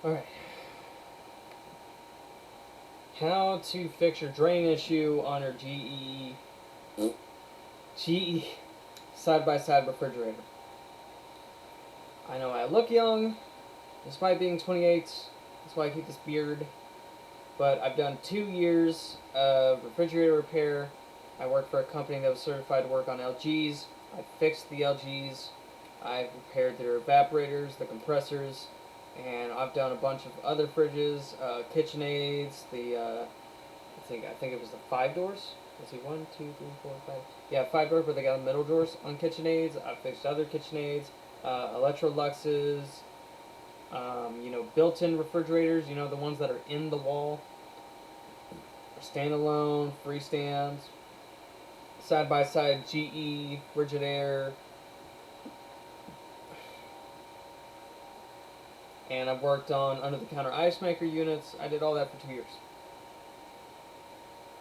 Alright. How to fix your drain issue on your GE side-by-side refrigerator. I know I look young, despite being 28. That's why I keep this beard. But I've done 2 years of refrigerator repair. I worked for a company that was certified to work on LGs. I fixed the LGs. I've repaired their evaporators, the compressors, and I've done a bunch of other fridges, KitchenAids, I think it was the 5 doors. Let's see, 1, 2, 3, 4, 5. Yeah, 5 doors, but they got middle doors on KitchenAids. I fixed other KitchenAids, Electroluxes, built-in refrigerators. The ones that are in the wall, standalone, freestands, side-by-side GE Refrigerator. And I've worked on under-the-counter ice maker units. I did all that for 2 years.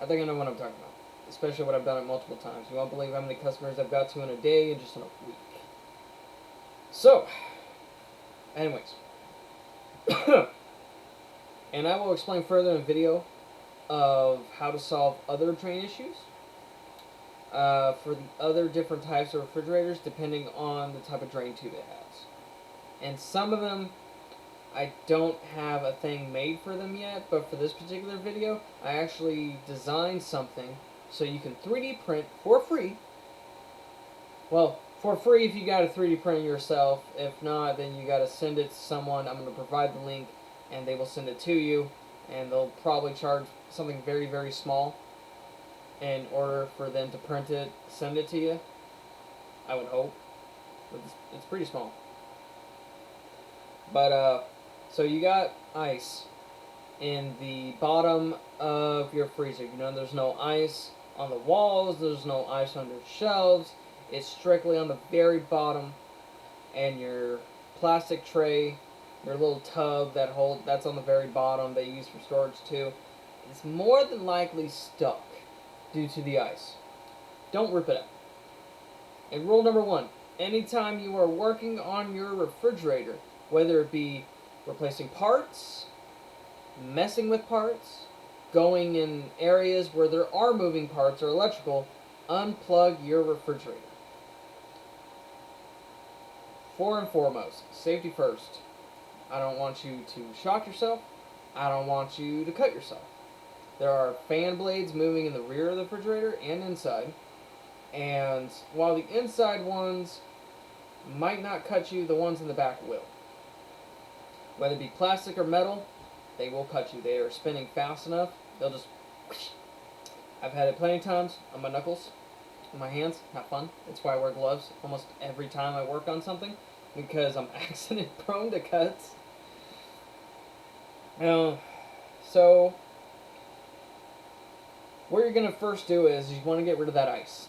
I think I know what I'm talking about, especially when I've done it multiple times. You won't believe how many customers I've got to in a day and just in a week. So, anyways. And I will explain further in a video of how to solve other drain issues for the other different types of refrigerators depending on the type of drain tube it has. And some of them, I don't have a thing made for them yet, but for this particular video, I actually designed something so you can 3D print for free. Well, for free if you got to 3D print it yourself. If not, then you got to send it to someone. I'm going to provide the link, and they will send it to you, and they'll probably charge something very, very small in order for them to print it, send it to you. I would hope. But it's pretty small. But, so you got ice in the bottom of your freezer. There's no ice on the walls, there's no ice under shelves. It's strictly on the very bottom, and your plastic tray, your little tub that's on the very bottom that you use for storage too, is more than likely stuck due to the ice. Don't rip it up. And rule number 1, anytime you are working on your refrigerator, whether it be replacing parts, messing with parts, going in areas where there are moving parts or electrical, unplug your refrigerator. For and foremost, safety first. I don't want you to shock yourself. I don't want you to cut yourself. There are fan blades moving in the rear of the refrigerator and inside. And while the inside ones might not cut you, the ones in the back will. Whether it be plastic or metal, they will cut you. They are spinning fast enough, they'll just... I've had it plenty of times on my knuckles, on my hands. Not fun. That's why I wear gloves almost every time I work on something, because I'm accident prone to cuts. So what you're going to first do is you want to get rid of that ice.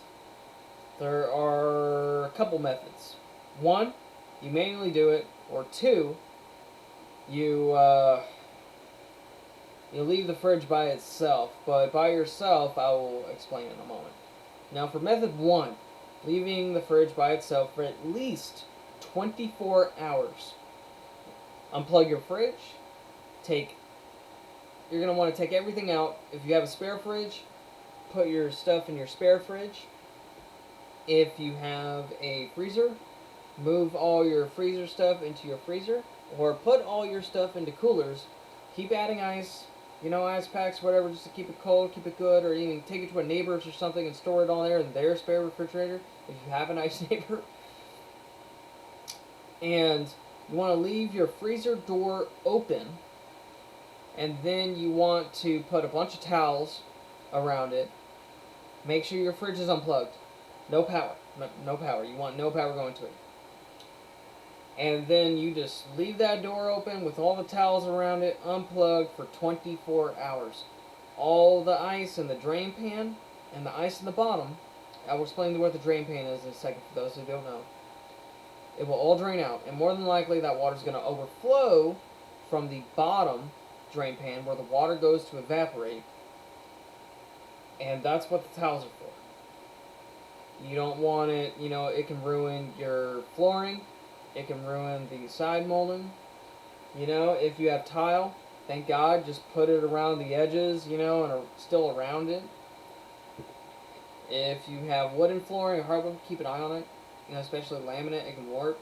There are a couple methods. 1, you manually do it, or 2, you leave the fridge by itself. But by yourself, I will explain in a moment. Now for method 1, leaving the fridge by itself for at least 24 hours. Unplug your fridge. You're going to want to take everything out. If you have a spare fridge, put your stuff in your spare fridge. If you have a freezer, move all your freezer stuff into your freezer, or put all your stuff into coolers. Keep adding ice, ice packs, whatever, just to keep it cold, keep it good, or even take it to a neighbor's or something and store it on there in their spare refrigerator, if you have a nice neighbor. And you want to leave your freezer door open, and then you want to put a bunch of towels around it. Make sure your fridge is unplugged. No power. No power. You want no power going to it. And then you just leave that door open with all the towels around it, unplugged for 24 hours. All the ice in the drain pan and the ice in the bottom, I will explain what the drain pan is in a second for those who don't know. It will all drain out, and more than likely that water is going to overflow from the bottom drain pan where the water goes to evaporate. And that's what the towels are for. You don't want it, it can ruin your flooring. It can ruin the side molding. You know, if you have tile, thank God, just put it around the edges, you know, and still around it. If you have wooden flooring or hardwood, keep an eye on it. You know, especially laminate, it can warp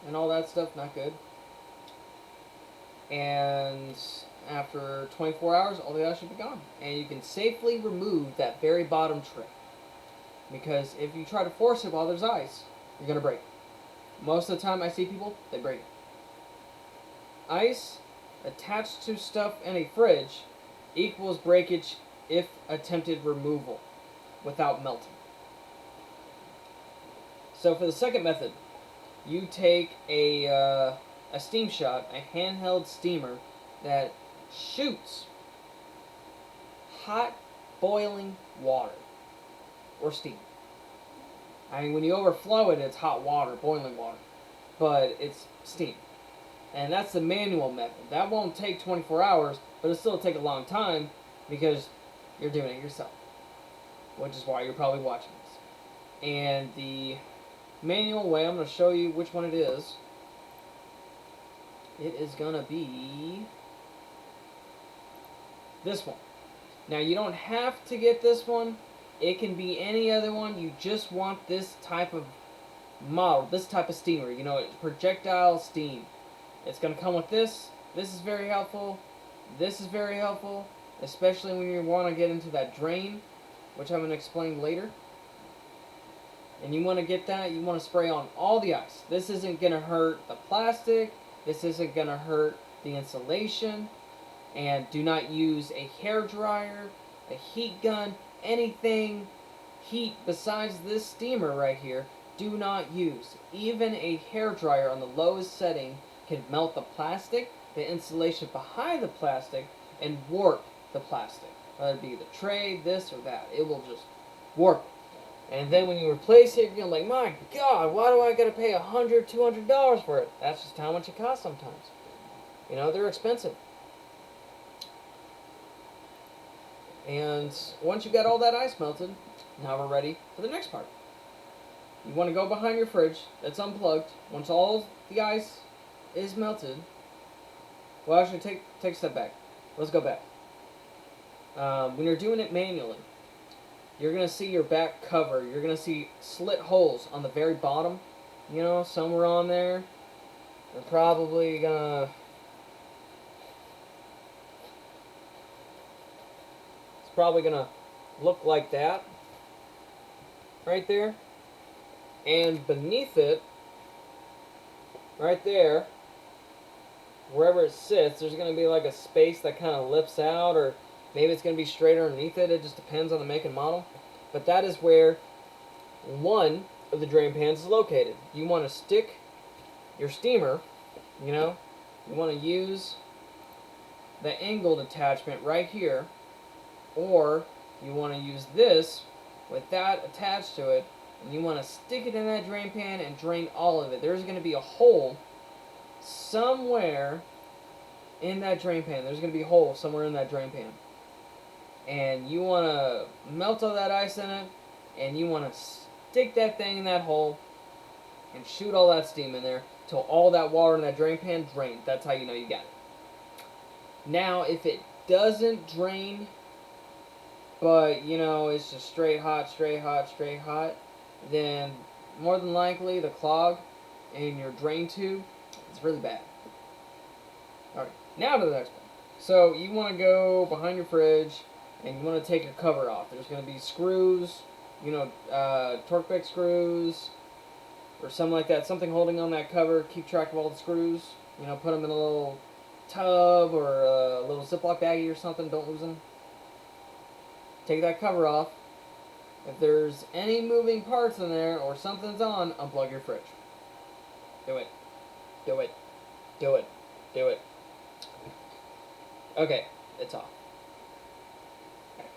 and all that stuff, not good. And after 24 hours, all the ice should be gone. And you can safely remove that very bottom tray. Because if you try to force it while there's ice, you're going to break it. Most of the time I see people, they break it. Ice attached to stuff in a fridge equals breakage if attempted removal without melting. So for the second method, you take a steam shot, a handheld steamer that shoots hot boiling water or steam. I mean, when you overflow it, it's hot water, boiling water, but it's steam. And that's the manual method. That won't take 24 hours, but it'll still take a long time because you're doing it yourself, which is why you're probably watching this. And the manual way, I'm going to show you which one it is. It is going to be this one. Now, you don't have to get this one. It can be any other one. You just want this type of model, this type of steamer. You know, it's projectile steam. It's going to come with this. This is very helpful. This is very helpful, especially when you want to get into that drain, which I'm going to explain later. And you want to get that, you want to spray on all the ice. This isn't going to hurt the plastic. This isn't going to hurt the insulation. And do not use a hair dryer, a heat gun, anything heat besides this steamer right here. Do not use. Even a hair dryer on the lowest setting can melt the plastic, the insulation behind the plastic, and warp the plastic. Whether it be the tray, this or that. It will just warp it. And then when you replace it, you're like, my God, why do I gotta pay $100, $200 for it? That's just how much it costs sometimes. You know, they're expensive. And once you got all that ice melted, now we're ready for the next part. You want to go behind your fridge that's unplugged. Once all the ice is melted, well, actually, take a step back. Let's go back. When you're doing it manually, you're going to see your back cover. You're going to see slit holes on the very bottom. You know, somewhere on there. They're probably going to... It's probably going to look like that. Right there. And beneath it, right there, wherever it sits, there's going to be like a space that kind of lifts out, or maybe it's going to be straight underneath it. It just depends on the make and model. But that is where one of the drain pans is located. You want to stick your steamer, you know, you want to use the angled attachment right here, or you want to use this with that attached to it, and you want to stick it in that drain pan and drain all of it. There's going to be a hole somewhere in that drain pan. There's going to be a hole somewhere in that drain pan. And you want to melt all that ice in it, and you want to stick that thing in that hole and shoot all that steam in there till all that water in that drain pan drains. That's how you know you got it. Now, if it doesn't drain, but, you know, it's just straight hot, straight hot, straight hot, then more than likely the clog in your drain tube is really bad. Alright, now to the next one. So you want to go behind your fridge and you want to take your cover off. There's going to be screws, you know, torque bag screws or something like that, something holding on that cover. Keep track of all the screws, you know, put them in a little tub or a little Ziploc baggie or something, don't lose them. Take that cover off. If there's any moving parts in there or something's on, unplug your fridge. Do it. Do it. Do it. Do it. Okay, it's off. Okay.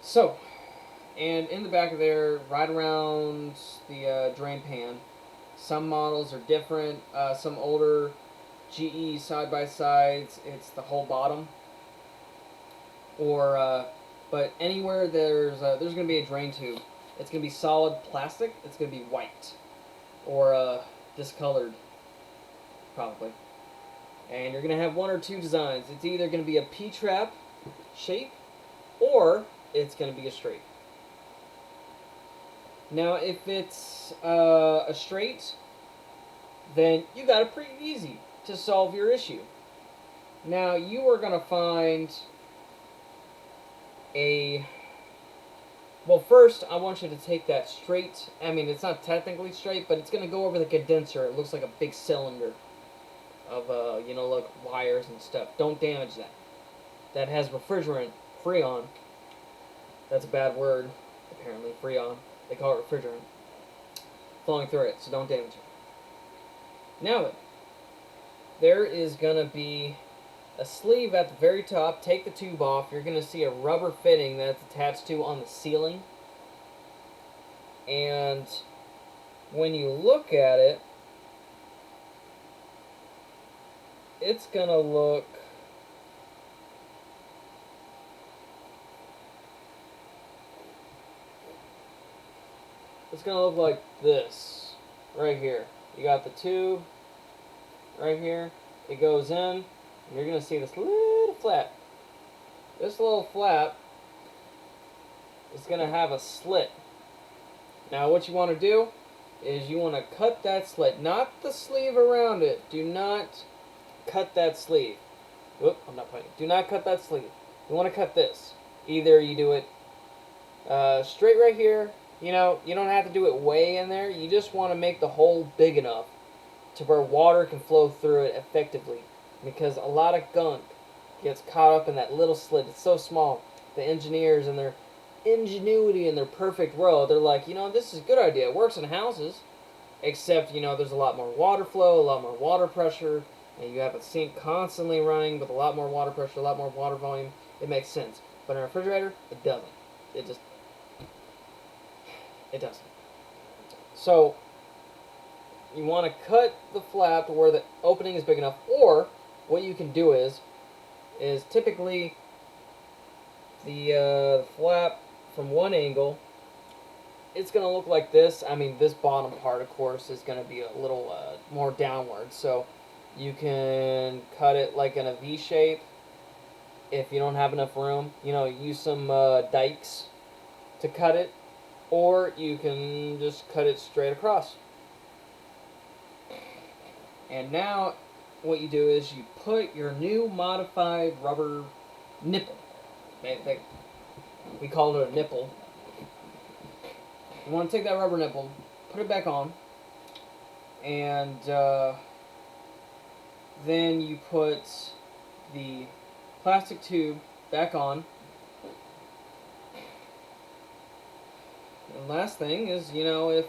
So, and in the back of there, right around the drain pan, some models are different. Some older GE side-by-sides, it's the whole bottom. Or, but anywhere there's going to be a drain tube, it's going to be solid plastic. It's going to be white or discolored, probably. And you're going to have one or two designs. It's either going to be a P-trap shape, or it's going to be a straight. Now, if it's a straight, then you got it pretty easy to solve your issue. Now, you are going to find a... Well, first, I want you to take that straight... I mean, it's not technically straight, but it's going to go over the condenser. It looks like a big cylinder of, you know, like wires and stuff. Don't damage that. That has refrigerant, Freon. That's a bad word, apparently, Freon. They call it refrigerant. Flowing through it, so don't damage it. Now then, there is going to be a sleeve at the very top. Take the tube off. You're going to see a rubber fitting that's attached to on the ceiling. And when you look at it, it's going to look... It's going to look like this, right here. You got the tube right here. It goes in, and you're going to see this little flap. This little flap is going to have a slit. Now what you want to do is you want to cut that slit, not the sleeve around it. Do not cut that sleeve. Whoop, I'm not pointing. Do not cut that sleeve. You want to cut this. Either you do it straight right here. You know, you don't have to do it way in there. You just want to make the hole big enough to where water can flow through it effectively. Because a lot of gunk gets caught up in that little slit. It's so small. The engineers and their ingenuity and their perfect world, they're like, you know, this is a good idea. It works in houses. Except, you know, there's a lot more water flow, a lot more water pressure. And you have a sink constantly running with a lot more water pressure, a lot more water volume. It makes sense. But in a refrigerator, it doesn't. It doesn't. So, you want to cut the flap to where the opening is big enough, or what you can do is typically the flap from one angle, it's going to look like this. I mean, this bottom part, of course, is going to be a little more downward. So, you can cut it like in a V shape if you don't have enough room. You know, use some dikes to cut it. Or you can just cut it straight across. And now what you do is you put your new modified rubber nipple. We call it a nipple. You want to take that rubber nipple, put it back on, and then you put the plastic tube back on. And last thing is, you know, if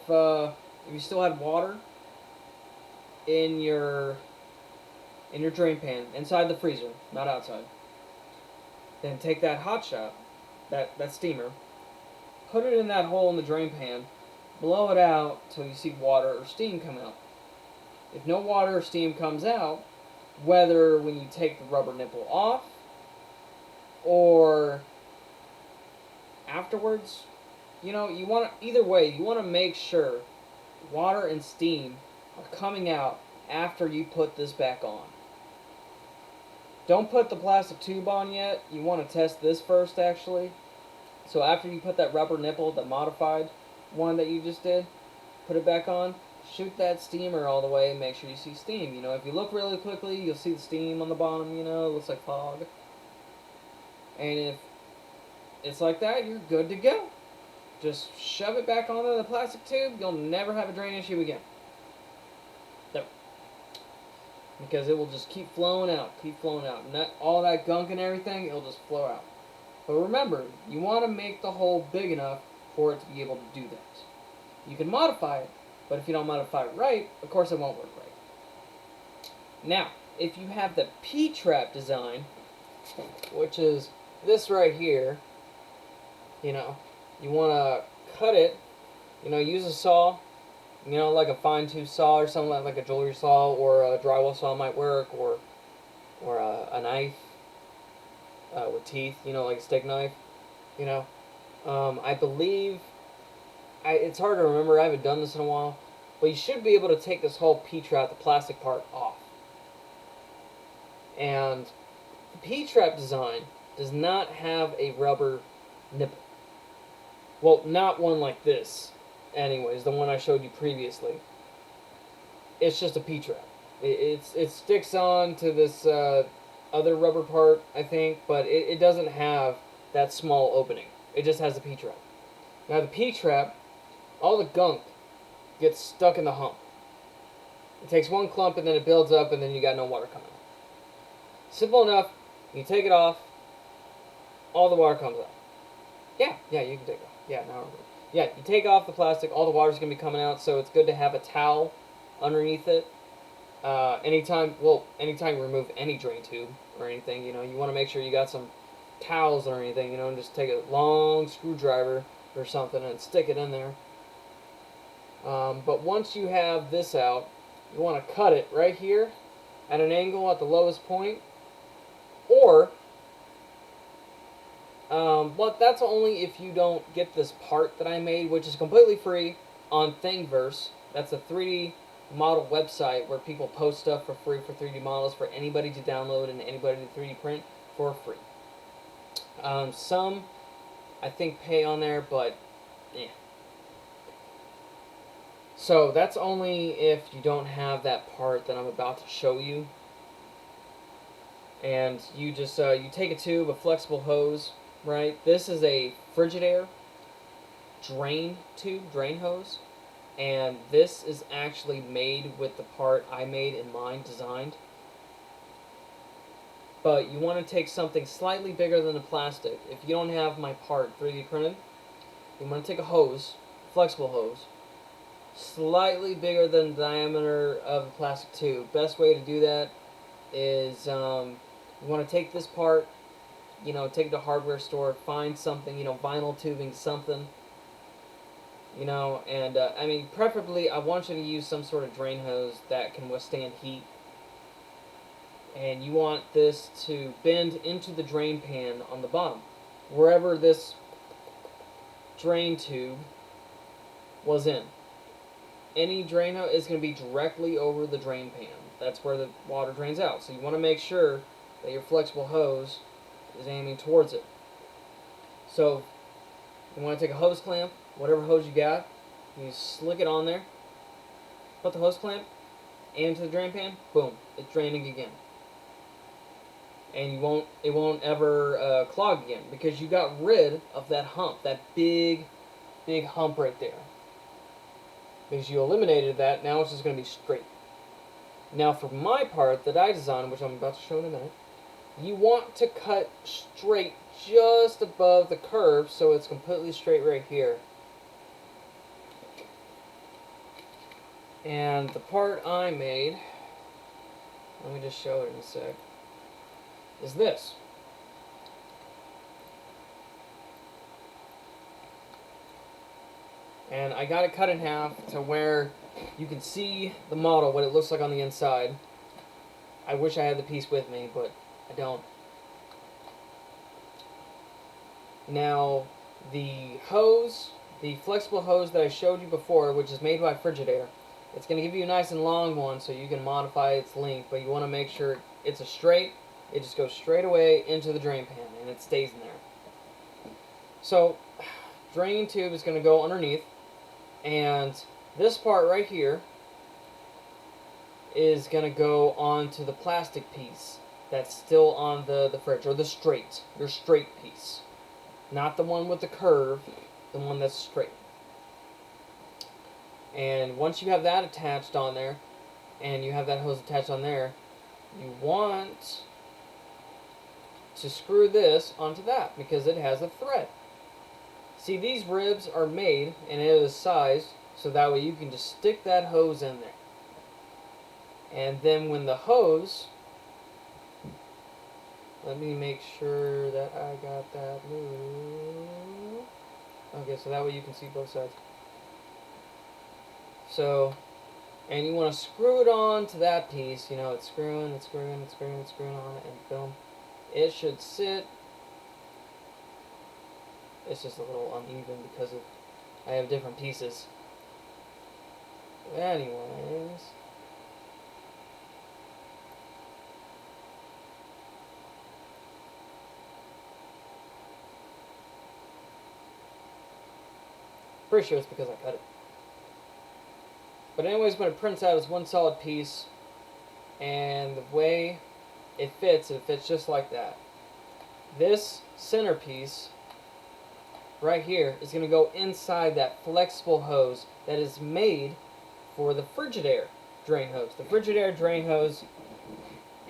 you still had water in your drain pan inside the freezer, not outside, then take that hot shot, that steamer, put it in that hole in the drain pan, blow it out till you see water or steam come out. If no water or steam comes out, whether when you take the rubber nipple off or afterwards, you know, you want to, either way, you want to make sure water and steam are coming out after you put this back on. Don't put the plastic tube on yet. You want to test this first, actually. So after you put that rubber nipple, the modified one that you just did, put it back on, shoot that steamer all the way and make sure you see steam. You know, if you look really quickly, you'll see the steam on the bottom, you know, it looks like fog. And if it's like that, you're good to go. Just shove it back onto the plastic tube. You'll never have a drain issue again. Never. Because it will just keep flowing out, And that, all that gunk and everything, it'll just flow out. But remember, you want to make the hole big enough for it to be able to do that. You can modify it, but if you don't modify it right, of course it won't work right. Now, if you have the P-trap design, which is this right here, you know, you want to cut it, you know, use a saw, you know, like a fine-tooth saw or something like a jewelry saw, or a drywall saw might work, or a knife with teeth, you know, like a steak knife, you know. I believe, it's hard to remember, I haven't done this in a while, but you should be able to take this whole P-trap, the plastic part, off. And the P-trap design does not have a rubber nipple. Well, not one like this, anyways, the one I showed you previously. It's just a P-trap. It sticks on to this other rubber part, I think, but it doesn't have that small opening. It just has the P-trap. Now the P-trap, all the gunk gets stuck in the hump. It takes one clump and then it builds up and then you got no water coming out. Simple enough, you take it off, all the water comes out. Yeah, you can take it off. Yeah, now I remember. Yeah, you take off the plastic, all the water's going to be coming out, so it's good to have a towel underneath it. Anytime you remove any drain tube or anything, you want to make sure you got some towels or anything, and just take a long screwdriver or something and stick it in there. But once you have this out, you want to cut it right here at an angle at the lowest point, or but that's only if you don't get this part that I made, which is completely free on Thingiverse. That's a 3D model website where people post stuff for free for 3D models for anybody to download and anybody to 3D print for free. Some, I think, pay on there, but yeah. So that's only if you don't have that part that I'm about to show you. And you just you take a tube, a flexible hose, right? This is a Frigidaire drain tube, drain hose, and this is actually made with the part I made in mine, designed. But you want to take something slightly bigger than the plastic. If you don't have my part 3D printed, you want to take a hose, flexible hose, slightly bigger than the diameter of the plastic tube. Best way to do that is you want to take this part, take it to a hardware store, find something, vinyl tubing, something, and I mean, preferably I want you to use some sort of drain hose that can withstand heat. And you want this to bend into the drain pan on the bottom. Wherever this drain tube was in. Any drain hose is going to be directly over the drain pan. That's where the water drains out. So you want to make sure that your flexible hose is aiming towards it. So you want to take a hose clamp, whatever hose you got, you slick it on there, put the hose clamp, aim into the drain pan, boom, it's draining again. And it won't ever clog again because you got rid of that hump, that big hump right there. Because you eliminated that, now it's just going to be straight. Now for my part that I designed, which I'm about to show in a minute, you want to cut straight just above the curve so it's completely straight right here. And the part I made, let me just show it in a sec, is this. And I got it cut in half to where you can see the model, what it looks like on the inside. I wish I had the piece with me, but I don't. Now, the hose, the flexible hose that I showed you before, which is made by Frigidaire, it's going to give you a nice and long one so you can modify its length, but you want to make sure it's a straight. It just goes straight away into the drain pan, and it stays in there. So, drain tube is going to go underneath, and this part right here is going to go onto the plastic piece that's still on the fridge, or your straight piece. Not the one with the curve, the one that's straight. And once you have that attached on there, and you have that hose attached on there, you want to screw this onto that because it has a thread. See, these ribs are made and it is sized so that way you can just stick that hose in there. And then when the hose, let me make sure that I got that move. Okay, so that way you can see both sides. So, and you want to screw it on to that piece, it's screwing on it, and boom. It should sit. It's just a little uneven because I have different pieces. Anyways. Pretty sure it's because I cut it. But anyways, when it prints out, it's one solid piece, and the way it fits just like that. This centerpiece right here is going to go inside that flexible hose that is made for the Frigidaire drain hose. The Frigidaire drain hose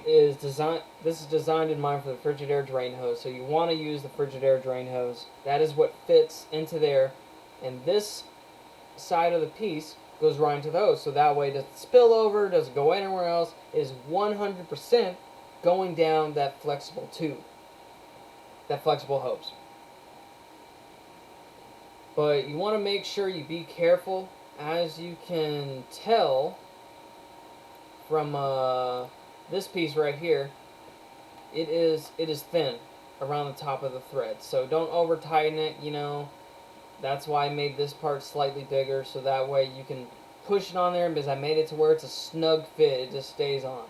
is designed, this is designed in mind for the Frigidaire drain hose, so you want to use the Frigidaire drain hose. That is what fits into there, and this side of the piece goes right into the hose, so that way it doesn't spill over, doesn't go anywhere else. It is 100% going down that flexible tube, that flexible hose. But you want to make sure you be careful. As you can tell from this piece right here, it is thin around the top of the thread, so don't over tighten it. You know, that's why I made this part slightly bigger, so that way you can push it on there, because I made it to where it's a snug fit. It just stays on.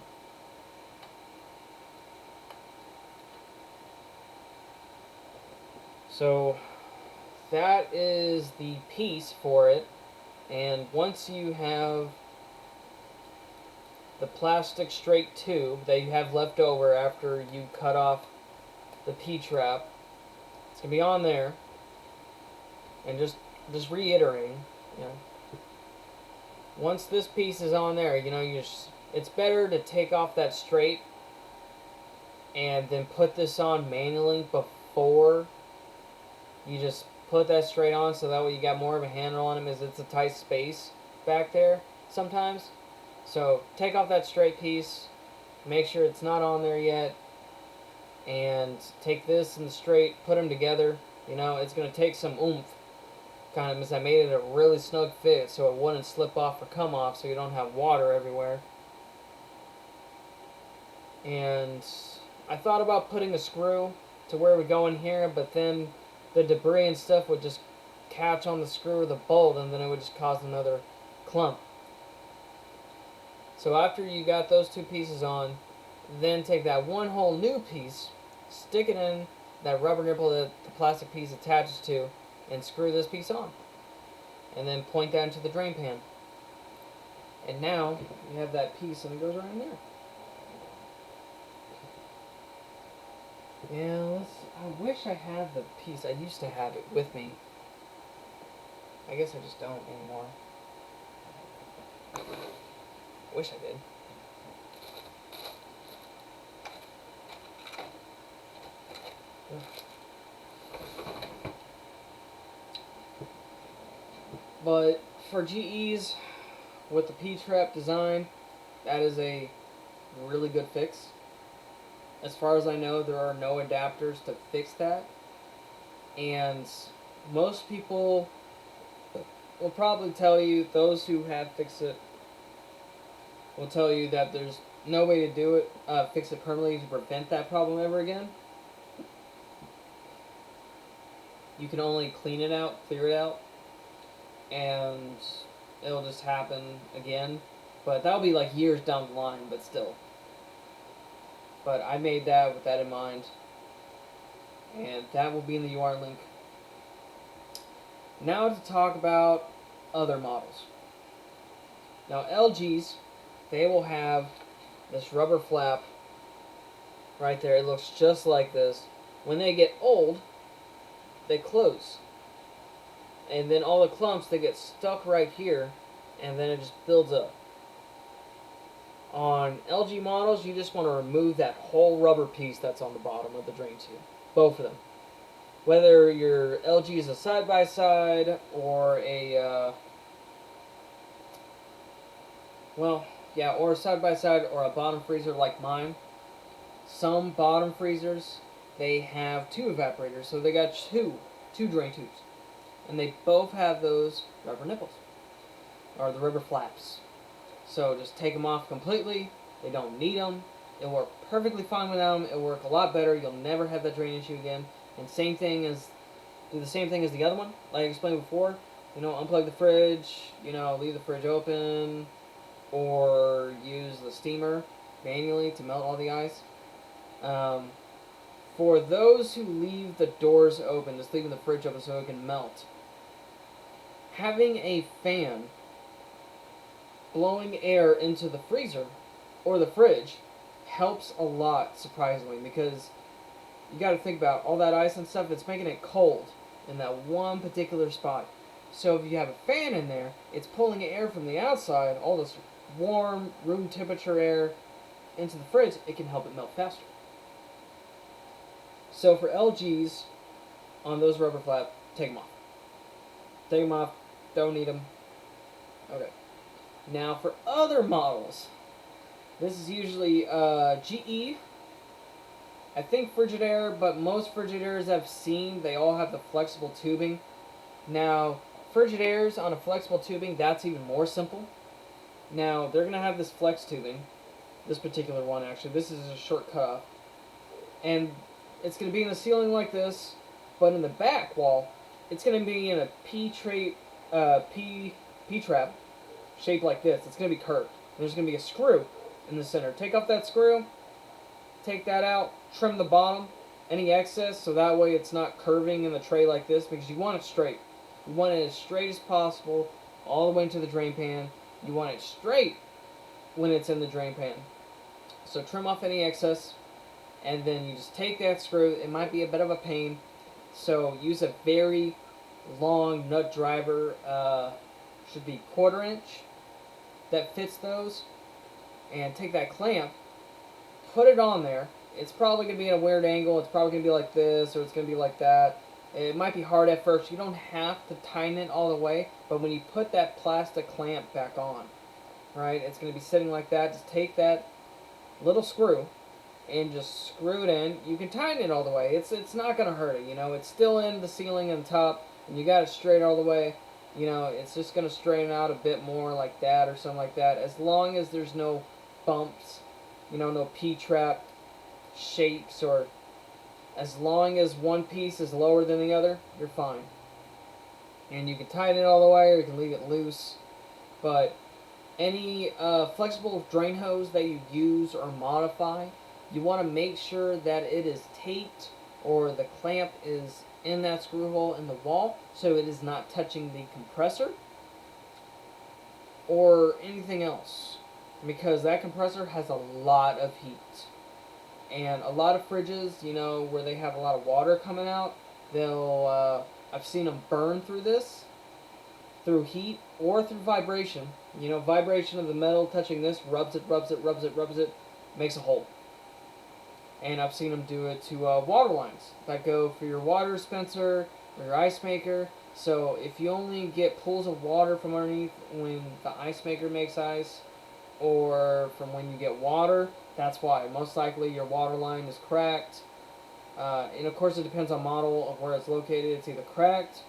So that is the piece for it, and once you have the plastic straight tube that you have left over after you cut off the P-trap, it's going to be on there. And just reiterating, you know, once this piece is on there, you know, it's better to take off that straight and then put this on manually before you just put that straight on, so that way you got more of a handle on it, because it's a tight space back there sometimes. So take off that straight piece, make sure it's not on there yet, and take this and the straight, put them together. You know, it's going to take some oomph, kind of, because I made it a really snug fit so it wouldn't slip off or come off, so you don't have water everywhere. And I thought about putting a screw to where we go in here, but then the debris and stuff would just catch on the screw or the bolt, and then it would just cause another clump. So after you got those two pieces on, then take that one whole new piece, stick it in that rubber nipple that the plastic piece attaches to, and screw this piece on. And then point that into the drain pan. And now you have that piece, and it goes right in there. Yeah, I wish I had the piece. I used to have it with me. I guess I just don't anymore. Wish I did. But for GEs, with the P-trap design, that is a really good fix. As far as I know, there are no adapters to fix that. And most people will probably tell you, those who have fixed it, will tell you that there's no way to do it, fix it permanently to prevent that problem ever again. You can only clean it out, clear it out, and it'll just happen again. But that'll be like years down the line, but still. But I made that with that in mind, and that will be in the URL link. Now to talk about other models. Now LGs, they will have this rubber flap right there. It looks just like this. When they get old, they close. And then all the clumps, they get stuck right here, and then it just builds up. On LG models, you just want to remove that whole rubber piece that's on the bottom of the drain tube. Both of them. Whether your LG is a side-by-side or a, or a side-by-side or a bottom freezer like mine. Some bottom freezers, they have two evaporators, so they got two drain tubes. And they both have those rubber nipples, or the rubber flaps. So just take them off completely. They don't need them. It'll work perfectly fine without them. It'll work a lot better. You'll never have that drain issue again. And do the same thing as the other one, like I explained before. You know, unplug the fridge, you know, leave the fridge open, or use the steamer manually to melt all the ice. For those who leave the doors open, just leaving the fridge open so it can melt, having a fan blowing air into the freezer or the fridge helps a lot, surprisingly, because you got to think about all that ice and stuff. It's making it cold in that one particular spot. So if you have a fan in there, it's pulling air from the outside, all this warm room temperature air into the fridge. It can help it melt faster. So for LGs on those rubber flap, take them off. Take them off. Don't need them. Okay. Now for other models, this is usually GE. I think Frigidaire, but most Frigidaires I've seen, they all have the flexible tubing. Now, Frigidaires on a flexible tubing, that's even more simple. Now, they're going to have this flex tubing. This particular one, actually. This is a short cutoff. And it's going to be in the ceiling like this, but in the back wall, it's going to be in a P-trap shaped like this. It's going to be curved. And there's going to be a screw in the center. Take off that screw, take that out, trim the bottom, any excess, so that way it's not curving in the tray like this, because you want it straight. You want it as straight as possible, all the way into the drain pan. You want it straight when it's in the drain pan. So trim off any excess, and then you just take that screw. It might be a bit of a pain, so use a very long nut driver, should be 1/4 inch, that fits those, and take that clamp, put it on there. It's probably going to be at a weird angle. It's probably going to be like this, or it's going to be like that. It might be hard at first. You don't have to tighten it all the way, but when you put that plastic clamp back on, right, it's going to be sitting like that. Just take that little screw and just screw it in. You can tighten it all the way. It's not going to hurt it, you know. It's still in the ceiling and top, and you got it straight all the way. You know, it's just going to straighten out a bit more like that or something like that, as long as there's no bumps, you know, no P-trap shapes, or as long as one piece is lower than the other, you're fine. And you can tighten it all the way, or you can leave it loose. But any flexible drain hose that you use or modify, you want to make sure that it is taped, or the clamp is in that screw hole in the wall, so it is not touching the compressor or anything else, because that compressor has a lot of heat. And a lot of fridges, you know, where they have a lot of water coming out, they'll, I've seen them burn through this, through heat or through vibration. You know, vibration of the metal touching this rubs it, makes a hole. And I've seen them do it to water lines that go for your water dispenser or your ice maker. So if you only get pools of water from underneath when the ice maker makes ice, or from when you get water, that's why. Most likely your water line is cracked. And of course it depends on model of where it's located. It's either cracked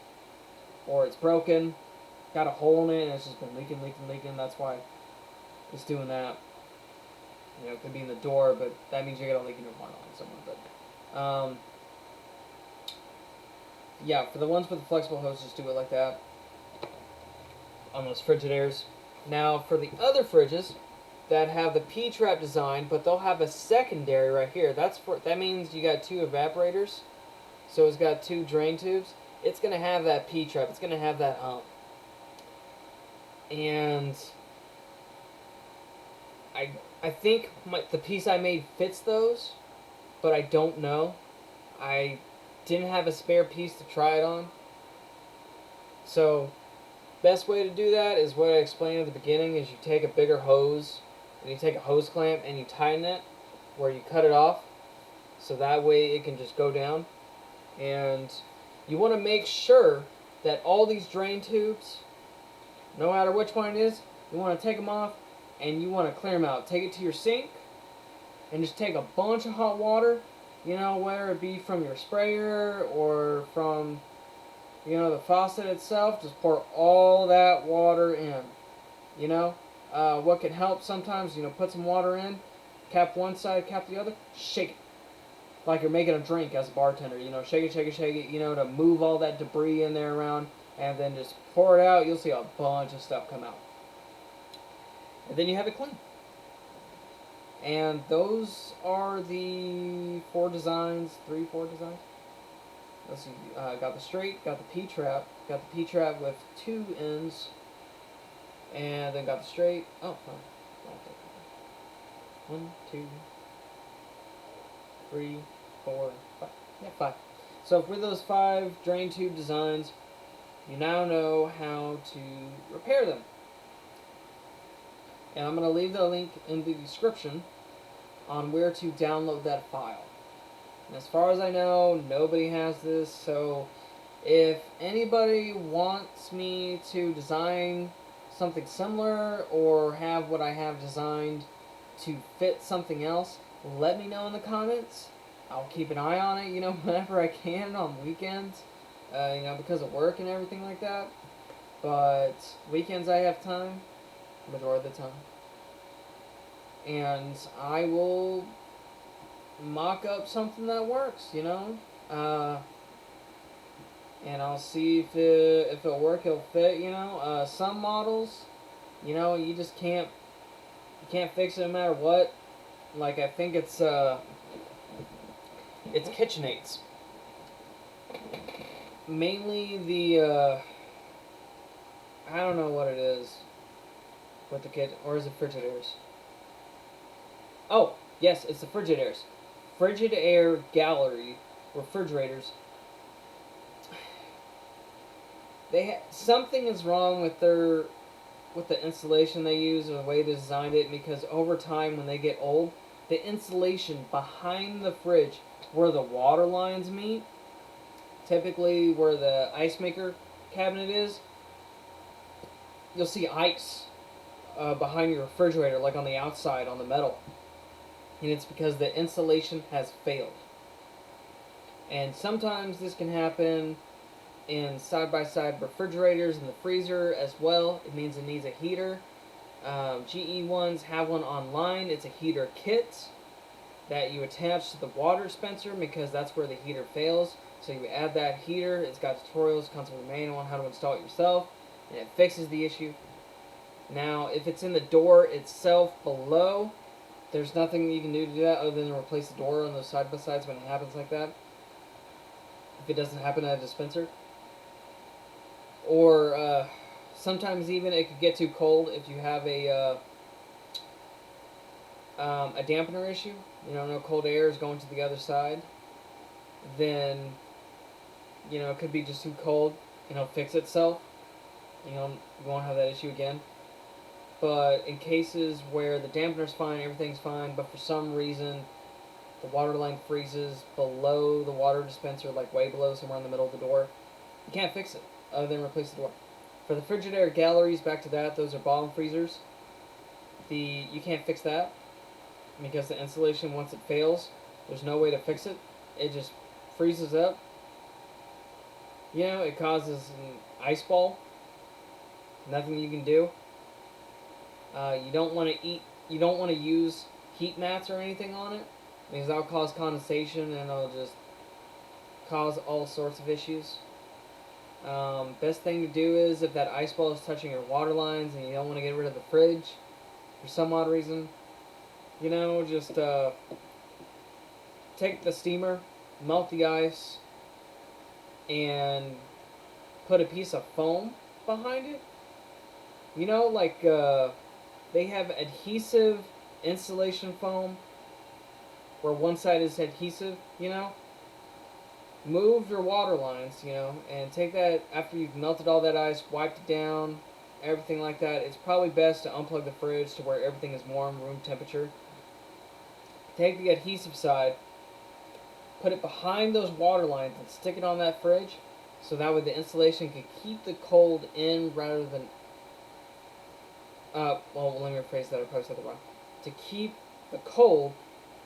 or it's broken, got a hole in it, and it's just been leaking. That's why it's doing that. You know, it could be in the door, but that means you got a leak in your water line somewhere. But yeah, for the ones with the flexible hose, just do it like that on those Frigidaires. Now, for the other fridges that have the P-trap design, but they'll have a secondary right here. That means you got 2 evaporators, so it's got 2 drain tubes. It's gonna have that P-trap. It's gonna have that hump, and I think the piece I made fits those, but I don't know. I didn't have a spare piece to try it on, so best way to do that is what I explained at the beginning, is you take a bigger hose, and you take a hose clamp and you tighten it where you cut it off, so that way it can just go down. And you want to make sure that all these drain tubes, no matter which one it is, you want to take them off and you want to clear them out. Take it to your sink and just take a bunch of hot water, you know, whether it be from your sprayer or from, you know, the faucet itself. Just pour all that water in, you know. What can help sometimes, you know, put some water in, cap one side, cap the other, shake it like you're making a drink as a bartender, you know, shake it, you know, to move all that debris in there around, and then just pour it out. You'll see a bunch of stuff come out, and then you have it clean. And those are the 4 designs, 3, 4 designs. Let's see. Got the straight, got the P-trap, got the P-trap with 2 ends, and then got the straight. Oh, fine. 1, 2, 3, 4, 5. Yeah, 5. So with those 5 drain tube designs, you now know how to repair them. And I'm going to leave the link in the description on where to download that file. And as far as I know, nobody has this, so if anybody wants me to design something similar or have what I have designed to fit something else, let me know in the comments. I'll keep an eye on it, whenever I can on weekends, because of work and everything like that. But weekends I have time, majority of the time. And I will mock up something that works, and I'll see if it'll work, it'll fit, some models, you just can't fix it no matter what. Like, I think it's KitchenAid's. Mainly the, I don't know what it is with the or is it Frigidaire's? Oh, yes, it's the Frigidaire's. Frigidaire Gallery refrigerators. Something is wrong with the insulation they use or the way they designed it, because over time when they get old, the insulation behind the fridge where the water lines meet, typically where the ice maker cabinet is, you'll see ice behind your refrigerator, like on the outside on the metal. And it's because the insulation has failed. And sometimes this can happen in side-by-side refrigerators in the freezer as well. It means it needs a heater. GE ones have one online. It's a heater kit that you attach to the water dispenser, because that's where the heater fails. So you add that heater. It's got tutorials, comes with a manual on how to install it yourself, and it fixes the issue. Now, if it's in the door itself below, there's nothing you can do to do that other than replace the door on those side-by-sides when it happens like that. If it doesn't happen at a dispenser. Or sometimes even it could get too cold if you have a dampener issue. No cold air is going to the other side. Then, it could be just too cold, and it'll fix itself. You won't have that issue again. But in cases where the dampener's fine, everything's fine, but for some reason the water line freezes below the water dispenser, like way below, somewhere in the middle of the door, you can't fix it other than replace the door. For the Frigidaire galleries, back to that, those are bottom freezers. You can't fix that because the insulation, once it fails, there's no way to fix it. It just freezes up. It causes an ice ball. Nothing you can do. You don't want to use heat mats or anything on it, because that'll cause condensation and it'll just cause all sorts of issues. Best thing to do is, if that ice ball is touching your water lines and you don't want to get rid of the fridge for some odd reason, just take the steamer, melt the ice, and put a piece of foam behind it. They have adhesive insulation foam where one side is adhesive, Move your water lines, and take that after you've melted all that ice, wiped it down, everything like that. It's probably best to unplug the fridge to where everything is warm, room temperature. Take the adhesive side, put it behind those water lines, and stick it on that fridge, so that way the insulation can keep the cold in rather than... well, let me rephrase that. I probably said it wrong. To keep the cold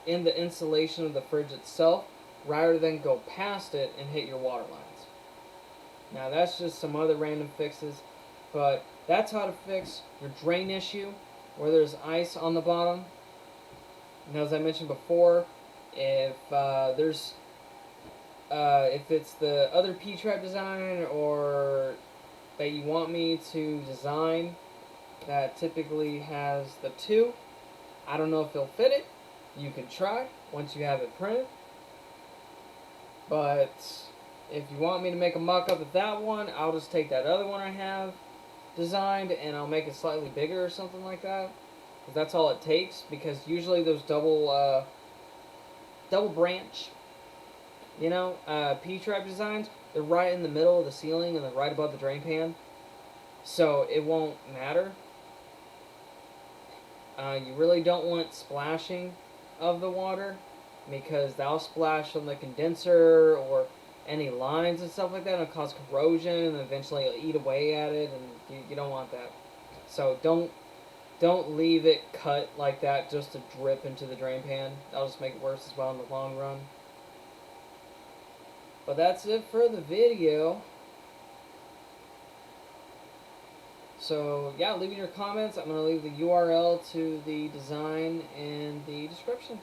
in the insulation of the fridge itself, rather than go past it and hit your water lines. Now, that's just some other random fixes, but that's how to fix your drain issue where there's ice on the bottom. And as I mentioned before, if it's the other P-trap design or that you want me to design that typically has the 2, I don't know if it'll fit it. You can try once you have it printed. But If you want me to make a mock-up of that one, I'll just take that other one I have designed and I'll make it slightly bigger or something like that. That's all it takes, because usually those double branch, P-trap designs, they're right in the middle of the ceiling and they're right above the drain pan, so it won't matter. You really don't want splashing of the water, because that'll splash on the condenser or any lines and stuff like that. It'll cause corrosion and eventually it'll eat away at it, and you don't want that. So don't leave it cut like that just to drip into the drain pan. That'll just make it worse as well in the long run. But that's it for the video. So yeah, leave me your comments. I'm going to leave the URL to the design in the description.